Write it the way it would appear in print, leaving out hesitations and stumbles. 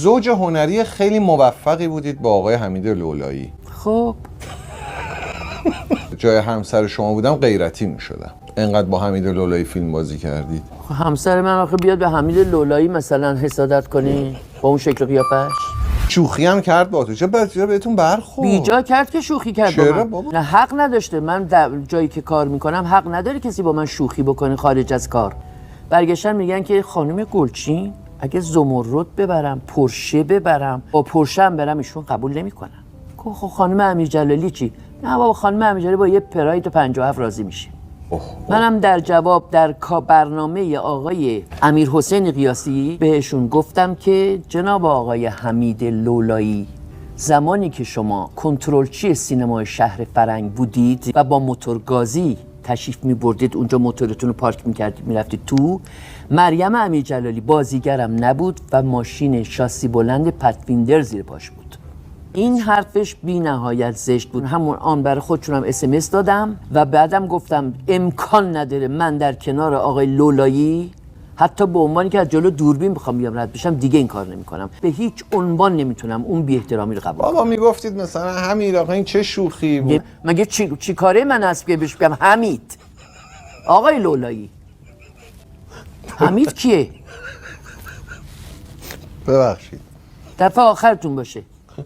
زوج هنری خیلی موفقی بودید با آقای حمید لولایی. خب جای همسر شما بودم غیرتی میشدم. انقدر با حمید لولایی فیلم بازی کردید. همسر من آخه بیاد به حمید لولایی مثلا حسادت کنی با اون شکل قیافش؟ شوخی هم کرد با تو. چه بهتون برخورد؟ بیجا کرد که شوخی کرد با چرا من. بابا؟ نه حق نداشته. من در جایی که کار میکنم حق نداره کسی با من شوخی بکنه خارج از کار. برگشتن میگن که خانم گلچین اگه زمرد ببرم، پرشه ببرم، با پرشه هم برم، ایشون قبول نمیکنن. خب خانم امیرجلالی چی؟ نه بابا، خانم امیرجلالی با یه پراید 57 راضی میشه. منم در جواب در برنامه آقای امیرحسین قیاسی بهشون گفتم که جناب آقای حمید لولایی، زمانی که شما کنترلچی سینمای شهر فرنگ بودید و با موتورگازی تشریف می‌بردید اونجا، موتورتون رو پارک می‌کردید می‌رفتید تو، مریم امیرجلالی بازیگرم نبود و ماشین شاسی بلند پتویندر زیر پاش بود. این حرفش بی نهایت زشت بود. همون آن برای خودشونم SMS دادم و بعدم گفتم امکان نداره من در کنار آقای لولایی حتی به عنوانی که از جلو دوربین بخوام بیام رد بشم دیگه این کار نمی‌کنم. به هیچ عنوان نمیتونم اون بی احترامی رو قبول کنم. بابا میگفتید مثلا حمید آقا این چه شوخی بود؟ مگه چی کاره من است که بهش بگم حمید؟ آقای لولایی. حمید کیه؟ ببخشید. دفعه آخرتون باشه.